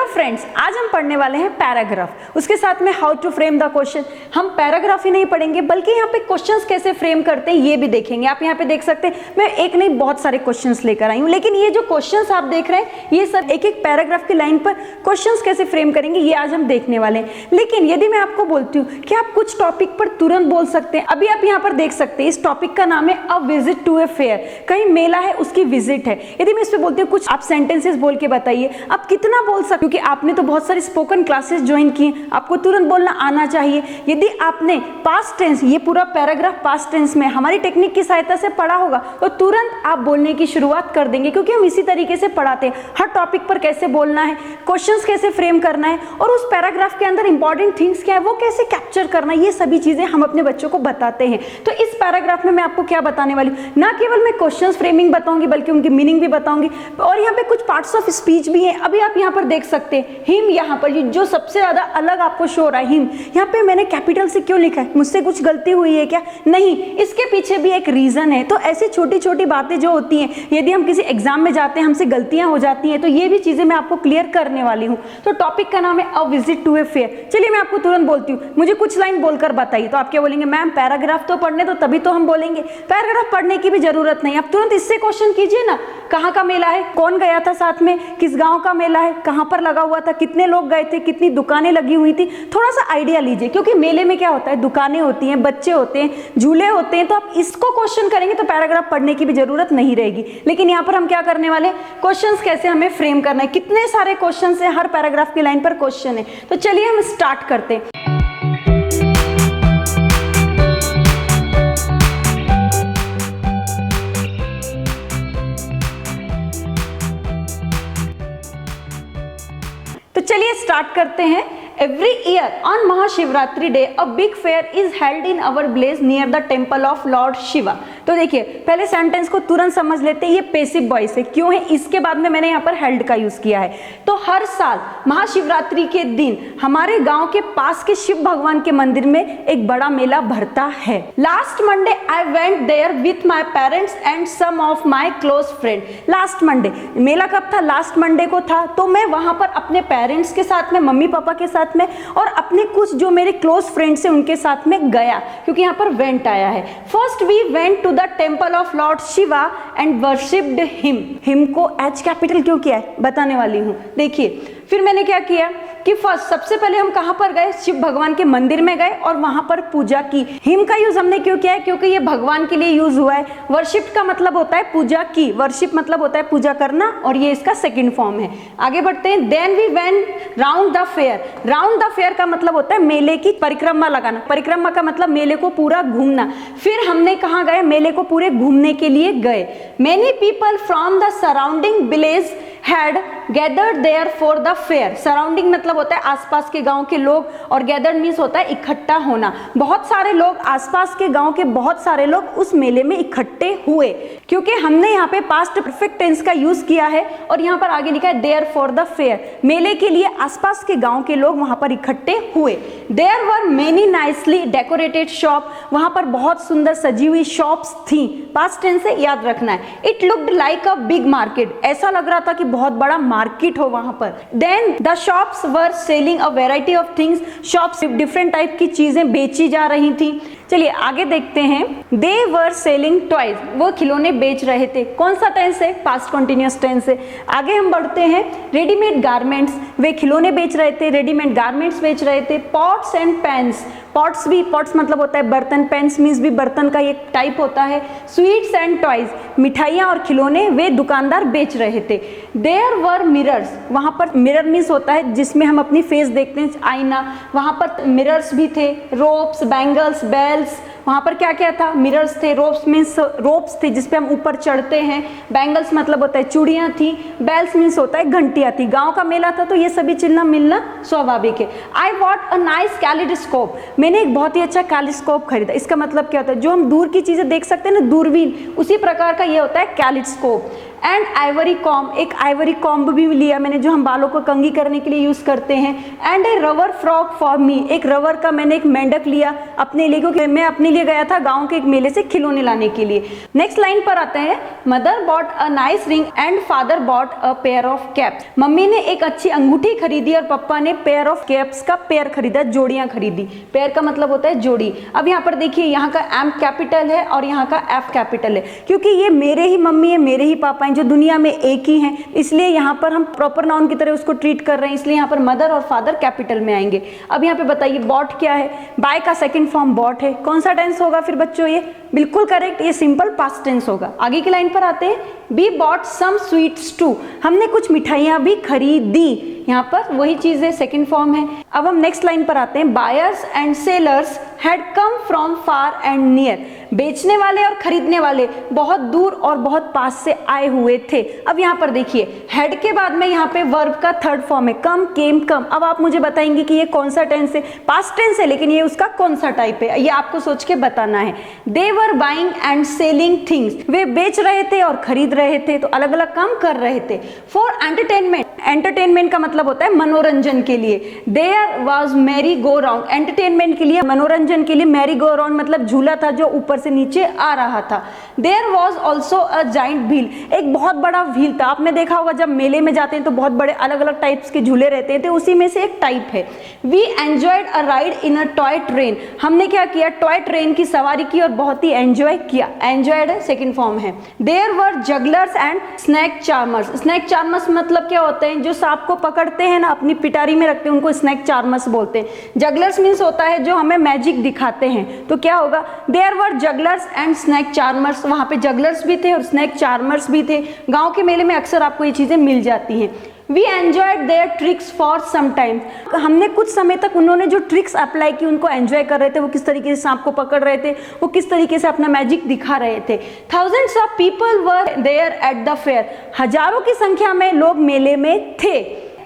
Hello friends, आज हम पढ़ने वाले हैं पैराग्राफ, उसके साथ में how to frame the question. हम पैराग्राफ ही नहीं पढ़ेंगे बल्कि यहाँ पे क्वेश्चंस कैसे फ्रेम करते हैं ये भी देखेंगे। आप यहाँ पे देख सकते हैं मैं एक नहीं बहुत सारे क्वेश्चंस लेकर आई हूँ, लेकिन ये जो क्वेश्चंस आप देख रहे हैं ये सब एक एक पैराग्राफ की लाइन पर क्वेश्चंस कैसे फ्रेम करेंगे ये आज हम देखने वाले हैं। लेकिन यदि मैं आपको बोलती हूँ कि आप कुछ टॉपिक पर तुरंत बोल सकते हैं, अभी आप यहाँ पर देख सकते हैं इस टॉपिक का नाम है a visit to a fair, कहीं मेला है उसकी विजिट है। यदि मैं इस पे बोलती हूँ कुछ आप सेंटेंसेस बोल के बताइए, आप कितना बोल सकते, क्योंकि आपने तो बहुत सारी स्पोकन क्लासेस ज्वाइन की, आपको तुरंत बोलना आना चाहिए। यदि आपने पास्ट टेंस, ये पूरा पैराग्राफ पास्ट टेंस में हमारी टेक्निक की सहायता से पढ़ा होगा तो तुरंत आप बोलने की शुरुआत कर देंगे, क्योंकि हम इसी तरीके से पढ़ाते हैं हर टॉपिक पर कैसे बोलना है, क्वेश्चंस कैसे फ्रेम करना है और उस पैराग्राफ के अंदर इंपॉर्टेंट थिंग्स क्या है वो कैसे कैप्चर करना है, ये सभी चीजें हम अपने बच्चों को बताते हैं। तो इस पैराग्राफ में मैं आपको क्या बताने वाली हूँ, ना केवल मैं क्वेश्चंस फ्रेमिंग बताऊंगी बल्कि उनकी मीनिंग भी बताऊंगी और यहाँ पे कुछ पार्ट्स ऑफ स्पीच भी है। अभी आप यहाँ पर देख सकते हैं हिम, यहाँ पर जो सबसे ज्यादा अलग आपको शो हो रहा है हिम, यहाँ पे मैंने कैपिटल से क्यों लिखा है, मुझसे कुछ गलती हुई है क्या? नहीं, इसके पीछे भी एक रीजन है। तो ऐसी छोटी छोटी बातें जो होती हैं, यदि हम किसी एग्जाम में जाते हैं हमसे गलतियां हो जाती हैं, तो ये भी चीजें मैं आपको क्लियर करने वाली हूँ। तो टॉपिक का नाम है a visit to a fair. चलिए मैं आपको तुरंत बोलती हूँ, मुझे कुछ लाइन बोलकर बताइए। तो आप क्या बोलेंगे, मैम पैराग्राफ तो पढ़ने दो तभी तो हम बोलेंगे। पैराग्राफ पढ़ने की भी जरूरत नहीं, आप तुरंत इससे क्वेश्चन कीजिए ना, कहाँ का मेला है, कौन गया था साथ में, किस गांव का मेला है, कहाँ पर लगा हुआ था, कितने लोग गए थे, कितनी दुकानें लगी हुई थी, थोड़ा सा आइडिया लीजिए। क्योंकि मेले में क्या होता है, दुकानें होती हैं, बच्चे होते हैं, झूले होते हैं, तो आप इसको क्वेश्चन करेंगे तो पैराग्राफ पढ़ने की भी जरूरत नहीं रहेगी। लेकिन यहाँ पर हम क्या करने वाले, क्वेश्चंस कैसे हमें फ्रेम करना है, कितने सारे क्वेश्चन है, हर पैराग्राफ की लाइन पर क्वेश्चन है। तो चलिए हम स्टार्ट करते हैं। तो चलिए स्टार्ट करते हैं। Every year on Mahashivratri day a big fair is held in our village near the temple of Lord Shiva। तो देखिए पहले सेंटेंस को तुरंत समझ लेते हैं, ये पैसिव वॉइस है, क्यों है, इसके बाद में मैंने यहाँ पर हेल्ड का यूज किया है। तो हर साल महाशिवरात्रि के दिन हमारे गांव के पास के शिव भगवान के मंदिर में एक बड़ा मेला भरता है। Last Monday I went there with my parents and some of my close friend. Last Monday, मेला कब था, लास्ट मंडे को था। तो मैं वहां पर अपने पेरेंट्स के साथ में, मम्मी पापा के साथ में और अपने कुछ जो मेरे क्लोज फ्रेंड्स हैं उनके साथ में गया, क्योंकि यहाँ पर वेंट आया है। First we went to the temple of lord Shiva and worshipped him. Him को एच कैपिटल क्यों किया है बताने वाली हूँ। देखिए फिर मैंने क्या किया कि फर्स्ट सबसे पहले हम कहां पर गए, शिव भगवान के मंदिर में गए और वहां पर पूजा की। हिम का यूज हमने क्यों किया है, क्योंकि ये भगवान के लिए यूज हुआ है। वर्शिप का मतलब होता है पूजा की, वर्शिप मतलब होता है पूजा करना, और ये इसका सेकंड फॉर्म है। आगे बढ़ते हैं। Then we went round the fair. Round the fair का मतलब होता है मेले की परिक्रमा लगाना, परिक्रमा का मतलब मेले को पूरा घूमना। फिर हमने कहाँ गए, मेले को पूरे घूमने के लिए गए। Many people from the surrounding village had gathered there for the fair. Surrounding मतलब होता है आसपास के गांव के लोग, और गैदर्ड मीन्स होता है इकट्ठा होना। बहुत सारे लोग, आसपास के गांव के बहुत सारे लोग उस मेले में इकट्ठे हुए। क्योंकि हमने यहाँ पे पास्ट परफेक्ट टेंस का यूज किया है और यहाँ पर आगे लिखा है देयर फॉर द फेयर, मेले के लिए आसपास के गांव के लोग वहां पर इकट्ठे हुए। There were many nicely decorated shop, वहां पर बहुत सुंदर सजी हुई शॉप्स थी। पास्ट टेंस से याद रखना है। It looked like a big market, ऐसा लग रहा था कि बहुत बड़ा मार्केट हो वहां पर। Then the shops were selling a variety of things, shops different type की चीजें बेची जा रही थी। चलिए आगे देखते हैं। दे वर सेलिंग टॉयज, वो खिलौने बेच रहे थे। कौन सा टेंस है, पास्ट कंटिन्यूअस टेंस है। आगे हम बढ़ते हैं। रेडीमेड गारमेंट्स, वे खिलौने बेच रहे थे, रेडीमेड गारमेंट्स बेच रहे थे। पॉट्स एंड पैन्स, पॉट्स भी, पॉट्स मतलब होता है बर्तन, पेन्स मीन्स भी बर्तन का एक टाइप होता है। स्वीट्स एंड टॉयज, मिठाइयाँ और खिलौने वे दुकानदार बेच रहे थे। देयर वर मिरर्स, वहाँ पर मिरर मीन्स होता है जिसमें हम अपनी फेस देखते हैं, आईना, वहाँ पर मिरर्स भी थे। रोप्स, बैंगल्स, बेल्स, वहाँ पर क्या क्या था, मिरर्स थे। रोप्स मीन्स रोप्स थे जिसपे हम ऊपर चढ़ते हैं। बैंगल्स मतलब होता है चूड़ियाँ थी। बेल्स मीन्स होता है घंटियाँ थी। गांव का मेला था तो ये सभी चिन्ह मिलना स्वाभाविक है। आई वॉट अ नाइस कैलिडोस्कोप, मैंने एक बहुत ही अच्छा कैलिस्कोप खरीदा। इसका मतलब क्या होता है, जो हम दूर की चीजें देख सकते हैं ना, दूरबीन, उसी प्रकार का ये होता है कैलिस्कोप। एंड आइवरी कॉम्ब, एक आइवरी कॉम्ब भी लिया मैंने जो हम बालों को कंघी करने के लिए यूज करते हैं। And A rubber frock for me, एक रबर का मैंने एक मेंढक लिया अपने लिए, क्योंकि मैं अपने लिए गया था गांव के एक मेले से खिलौने लाने के लिए। नेक्स्ट लाइन पर आते हैं, mother bought a nice ring and father bought a pair of caps. Mummy ने एक अच्छी अंगूठी खरीदी और पापा ने पेयर ऑफ कैप्स का पेयर खरीदा, जोड़ियां खरीदी। पेयर का मतलब होता है जोड़ी। अब यहाँ पर देखिए, यहाँ का एम कैपिटल है और यहाँ का एफ कैपिटल है, क्योंकि ये मेरे ही मम्मी है, मेरे ही पापा हैं, जो दुनिया में एक ही हैं, इसलिए यहाँ पर हम प्रॉपर नाउन की तरह उसको ट्रीट कर रहे हैं, इसलिए यहाँ पर मदर और फादर कैपिटल में आएंगे। अब यहाँ पे बताइए बॉट क्या है? बाय का सेकंड फॉर्म बॉट है। कौन सा टेंस होगा फिर बच्चों? ये बिल्कुल करेक्ट, ये सिंपल पास्ट टेंस होगा। आगे की लाइन पर आते हैं, we bought some sweets too. हमने कुछ मिठाइयां भी खरीदी, यहाँ पर वही चीज है, सेकंड फॉर्म है। अब हम नेक्स्ट लाइन पर आते हैं, buyers and sellers had come from far and near. बेचने वाले और खरीदने वाले बहुत दूर और बहुत पास से आए हुए थे। अब यहाँ पर देखिए, हेड के बाद में यहाँ पे वर्ब का थर्ड फॉर्म है, कम, केम, कम। अब आप मुझे बताएंगे कि ये कौन सा टेंस है? पास्ट टेंस है, लेकिन ये उसका कौन सा टाइप है, ये आपको सोच के बताना है। They were buying and selling things. वे बेच रहे थे और खरीद रहे थे, तो अलग अलग काम कर रहे थे। फॉर एंटरटेनमेंट, एंटरटेनमेंट का मतलब होता है मनोरंजन के लिए। There was merry go round, entertainment के लिए, मनोरंजन के लिए मैरी गो राउंड मतलब झूला था जो ऊपर से नीचे आ रहा था। There was also a giant wheel, एक बहुत बड़ा व्हील था। आपने देखा होगा जब मेले में जाते हैं तो बहुत बड़े अलग अलग टाइप्स के झूले रहते हैं, तो उसी में से एक टाइप है। We enjoyed a ride in a toy train. हमने क्या किया? टॉय ट्रेन की सवारी की और बहुत ही एंजॉय किया। एंजॉयड है, सेकंड फॉर्म है। There were jugglers and snake charmers. Snake charmers मतलब क्या होते हैं? जो सांप को पकड़ते हैं ना, अपनी पिटारी में रखते हैं, उनको स्नैक चार्मर्स बोलते हैं। जगलर्स मीन्स होता है जो हमें मैजिक दिखाते हैं, तो क्या होगा? There were jugglers and snake charmers. वहां पे जगलर्स भी थे और स्नैक चार्मर्स भी थे। गांव के मेले में अक्सर आपको ये चीजें मिल जाती हैं। We enjoyed their tricks for some time. हमने कुछ समय तक उन्होंने जो ट्रिक्स अप्लाई की उनको एंजॉय कर रहे थे। वो किस तरीके से सांप को पकड़ रहे थे, वो किस तरीके से अपना मैजिक दिखा रहे थे। Thousands of people were there at the fair. हजारों की संख्या में लोग मेले में थे।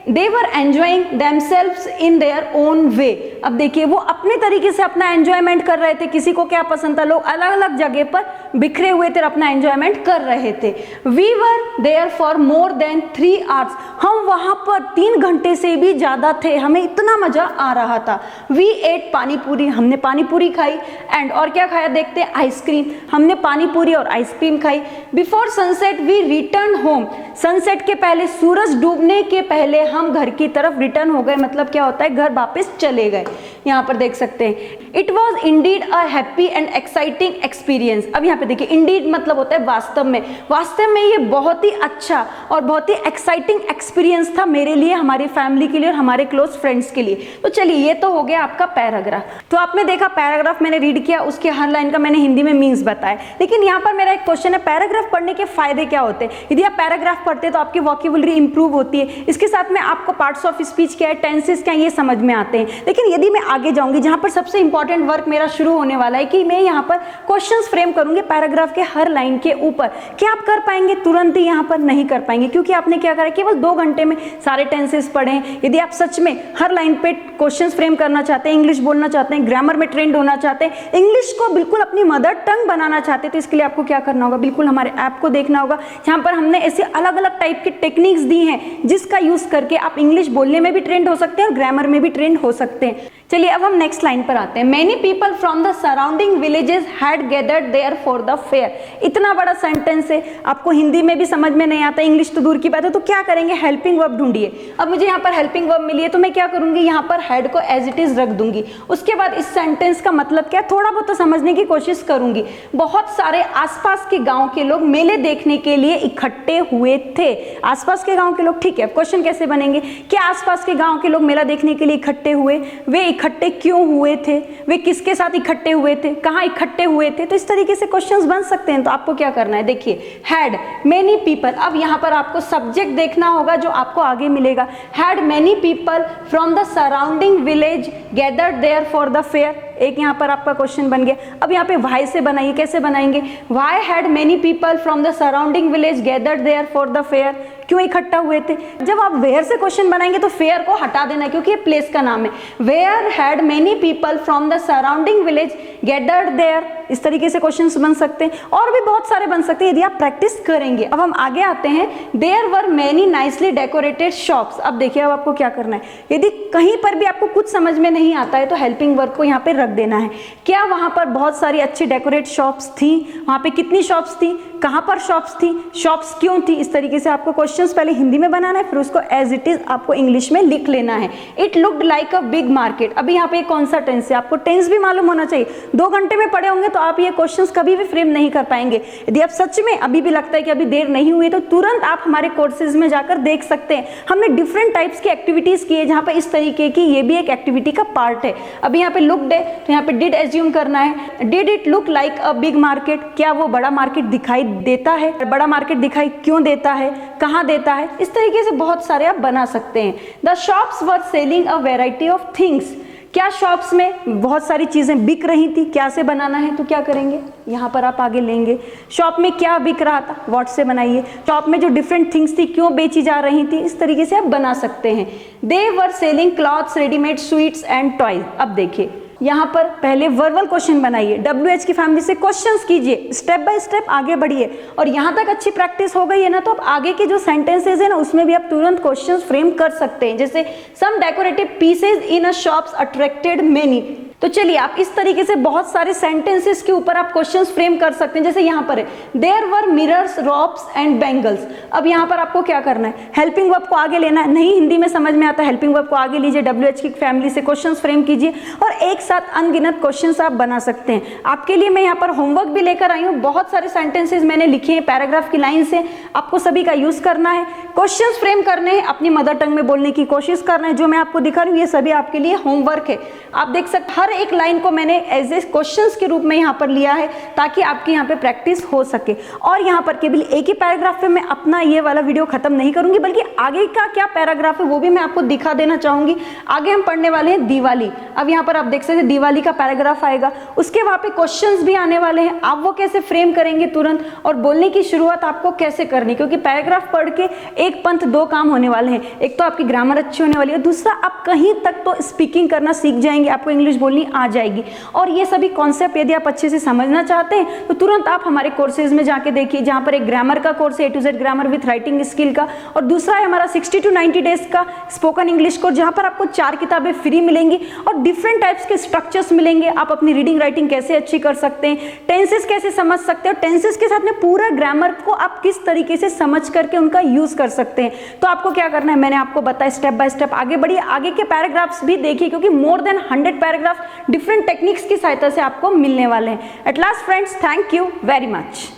They were enjoying themselves in their own way। अब देखिए, वो अपने तरीके से अपना एंजॉयमेंट कर रहे थे। किसी को क्या पसंद था, लोग अलग अलग जगह पर बिखरे हुए थे और अपना एंजॉयमेंट कर रहे थे। We were there for more than 3 hours। हम वहां पर 3 घंटे से भी ज्यादा थे, हमें इतना मजा आ रहा था। We ate पानी पूरी, हमने पानी पूरी खाई। एंड और क्या खाया देखते हैं, आइसक्रीम। हमने पानी पूरी और आइसक्रीम खाई। Before sunset we return home. Sunset के पहले, सूरज डूबने के पहले हम घर की तरफ रिटर्न हो गए। मतलब क्या होता है? घर वापस चले गए। यहाँ पर देख सकते हैं, it was indeed a happy and exciting experience. अब यहाँ पे देखिए, इंडीड मतलब होता है वास्तव में। वास्तव में ये बहुत ही अच्छा और बहुत ही एक्साइटिंग एक्सपीरियंस था मेरे लिए, हमारी फैमिली के लिए और हमारे क्लोज फ्रेंड्स के लिए। तो चलिए, ये तो हो गया आपका पैराग्राफ। तो आपने देखा पैराग्राफ मैंने रीड किया, उसके हर लाइन का मैंने हिंदी में मीन्स बताया। लेकिन यहाँ पर मेरा एक क्वेश्चन है, पैराग्राफ पढ़ने के फायदे क्या होते हैं? यदि आप पैराग्राफ पढ़ते हैं तो आपकी वोकैबुलरी इंप्रूव होती है। इसके साथ में आपको पार्ट्स ऑफ स्पीच क्या है, टेंसेस क्या है, ये समझ में आते हैं। लेकिन यदि मैं आगे जाऊंगी, जहां पर सबसे इंपॉर्टेंट वर्क मेरा शुरू होने वाला है कि मैं यहाँ पर क्वेश्चंस फ्रेम करूंगी पैराग्राफ के हर लाइन के ऊपर। क्या आप कर पाएंगे? तुरंत ही यहाँ पर नहीं कर पाएंगे, क्योंकि आपने क्या करा, केवल 2 घंटे में सारे टेंसेस पढ़े हैं। यदि आप सच में हर लाइन पे क्वेश्चंस फ्रेम करना चाहते हैं, इंग्लिश बोलना चाहते हैं, ग्रामर में ट्रेंड होना चाहते हैं, इंग्लिश को बिल्कुल अपनी मदर टंग बनाना चाहते हैं, तो इसके लिए आपको क्या करना होगा? बिल्कुल हमारे ऐप को देखना होगा, जहां पर हमने ऐसे अलग अलग टाइप की टेक्निक्स दी हैं, जिसका यूज करके आप इंग्लिश बोलने में भी ट्रेंड हो सकते हैं और ग्रामर में भी ट्रेंड हो सकते हैं। चलिए, अब हम नेक्स्ट लाइन पर आते हैं। Many people from the surrounding villages had gathered there for the fair. इतना बड़ा सेंटेंस है, आपको हिंदी में भी समझ में नहीं आता, इंग्लिश तो दूर की बात है। तो क्या करेंगे? हेल्पिंग वर्ब ढूंढिए। अब मुझे यहाँ पर हेल्पिंग वर्ब मिली है, तो मैं क्या करूंगी? यहाँ पर हेड को एज इट इज रख दूंगी। उसके बाद इस सेंटेंस का मतलब क्या, थोड़ा बहुत तो समझने की कोशिश करूंगी। बहुत सारे आसपास के गांव के लोग मेले देखने के लिए इकट्ठे हुए थे। आसपास के गांव के लोग, ठीक है। क्वेश्चन कैसे बनेंगे? क्या आसपास के गांव के लोग मेला देखने के लिए इकट्ठे हुए? वे इकट्ठे क्यों हुए थे? वे किसके साथ इकट्ठे हुए थे? कहाँ इकट्ठे हुए थे? तो इस तरीके से क्वेश्चंस बन सकते हैं। तो आपको क्या करना है, देखिए, हैड मेनी पीपल। अब यहाँ पर आपको सब्जेक्ट देखना होगा जो आपको आगे मिलेगा। Had many people from the surrounding village gathered there for the fair. एक यहाँ पर आपका क्वेश्चन बन गया। अब यहाँ पे वाई से बनाइए। कैसे बनाएंगे? Why had many people from the surrounding village gathered there for the fair. क्यों इकट्ठा हुए थे? जब आप वेयर से क्वेश्चन बनाएंगे तो फेयर को हटा देना, क्योंकि ये प्लेस का नाम है। Where had many people from the surrounding village gathered there इस तरीके से क्वेश्चंस बन सकते हैं, और भी बहुत सारे बन सकते हैं यदि आप प्रैक्टिस करेंगे। अब हम आगे आते हैं, there were many nicely decorated shops. अब देखिए अब आपको क्या करना है, यदि कहीं पर भी आपको कुछ समझ में नहीं आता है तो हेल्पिंग वर्ब को यहाँ पे रख देना है। क्या वहां पर बहुत सारी अच्छी डेकोरेट शॉप्स थी, वहां पे कितनी शॉप्स थी, कहां पर शॉप्स थी, शॉप्स क्यों थी, इस तरीके से आपको क्वेश्चंस पहले हिंदी में बनाना है, फिर उसको एज इट इज आपको इंग्लिश में लिख लेना है। It looked like a big market. अभी यहाँ पे कौन सा टेंस है, आपको टेंस भी मालूम होना चाहिए। 2 घंटे में पढ़े होंगे तो आप ये क्वेश्चंस कभी भी फ्रेम नहीं कर पाएंगे। यदि आप सच में अभी भी लगता है कि अभी देर नहीं हुई तो तुरंत आप हमारे कोर्सेज में जाकर देख सकते हैं। हमने डिफरेंट टाइप्स की एक्टिविटीज की है जहाँ पे इस तरीके की ये भी एक एक्टिविटी का पार्ट है। अभी यहाँ पे लुक्ड है तो यहाँ पे डिड एज्यूम करना है। Did it look like a big market, क्या वो बड़ा मार्केट दिखाई देता है, बड़ा मार्केट दिखाई क्यों देता है, कहाँ देता है, इस तरीके से बहुत सारे आप बना सकते हैं। The shops were selling a variety of things. क्या शॉप्स में बहुत सारी चीजें बिक रही थी, क्या से बनाना है तो क्या करेंगे, यहाँ पर आप आगे लेंगे। शॉप में क्या बिक रहा था, व्हाट से बनाइए। शॉप में जो डिफरेंट थिंग्स थी क्यों बेची जा रही थी, इस तरीके से आप बना सकते हैं। They were selling clothes, readymade, sweets and toys. अब देखिए यहाँ पर पहले वर्बल क्वेश्चन बनाइए, WH की फैमिली से क्वेश्चंस कीजिए, स्टेप बाय स्टेप आगे बढ़िए, और यहाँ तक अच्छी प्रैक्टिस हो गई है ना तो आप आगे के जो सेंटेंसेस है ना उसमें भी आप तुरंत क्वेश्चंस फ्रेम कर सकते हैं। जैसे सम डेकोरेटिव पीसेज इन अ शॉप्स अट्रैक्टेड मेनी। तो चलिए आप इस तरीके से बहुत सारे सेंटेंसेस के ऊपर आप क्वेश्चंस फ्रेम कर सकते हैं। जैसे यहाँ पर है there were mirrors, robes and bangles. अब यहाँ पर आपको क्या करना है, हेल्पिंग वर्ब को आगे लेना है। नहीं हिंदी में समझ में आता है, हेल्पिंग वर्ब को आगे लीजिए, WH की फैमिली से क्वेश्चंस फ्रेम कीजिए और एक साथ अनगिनत क्वेश्चंस आप बना सकते हैं। आपके लिए मैं यहाँ पर होमवर्क भी लेकर आई हूँ, बहुत सारे सेंटेंसेस मैंने लिखे हैं पैराग्राफ की लाइन से, आपको सभी का यूज करना है, क्वेश्चंस फ्रेम करने हैं, अपनी मदर टंग में बोलने की कोशिश करना है। जो मैं आपको दिखा रही हूँ ये सभी आपके लिए होमवर्क है। आप देख सकते हर एक लाइन को मैंने एज ए क्वेश्चंस के रूप में यहाँ पर लिया है ताकि आपकी यहाँ पे प्रैक्टिस हो सके। और यहाँ पर केवल एक ही पैराग्राफ पे मैं अपना ये वाला वीडियो खत्म नहीं करूंगी, बल्कि आगे का क्या पैराग्राफ है वो भी मैं आपको दिखा देना चाहूंगी। आगे हम पढ़ने वाले हैं दिवाली। अब यहाँ पर आप देख सकते हैं दिवाली का पैराग्राफ आएगा, उसके वहां पे क्वेश्चंस भी आने वाले हैं। आप वो कैसे फ्रेम करेंगे तुरंत, और बोलने की शुरुआत आपको कैसे करनी, क्योंकि पैराग्राफ पढ़ के एक पंथ 2 काम होने वाले हैं। एक तो आपकी ग्रामर अच्छी होने वाली है, दूसरा आप कहीं तक तो स्पीकिंग करना सीख जाएंगे, आपको इंग्लिश बोलनी आ जाएगी। और ये सभी कॉन्सेप्ट यदि आप अच्छे से समझना चाहते हैं तो तुरंत आप हमारे कोर्सेज में जाके देखिए, जहां पर एक ग्रामर का कोर्स है A to Z grammar with writing skill का, और दूसरा है हमारा 60 to 90 डेज का स्पोकन इंग्लिश कोर्स, जहां पर आपको 4 किताबें फ्री मिलेंगी और डिफरेंट टाइप्स के स्ट्रक्चर्स मिलेंगे। आप अपनी रीडिंग राइटिंग कैसे अच्छी कर सकते हैं, टेंसेस कैसे समझ सकते हैं, और टेंसेस के साथ में पूरा ग्रामर को आप किस तरीके से समझ करके उनका यूज कर सकते हैं। तो आपको क्या करना है मैंने आपको बताया, स्टेप बाय स्टेप आगे बढ़िए, आगे के पैराग्राफ्स भी देखिए, क्योंकि more than 100 paragraph different techniques की सहायता से आपको मिलने वाले हैं। At last friends, thank you very much.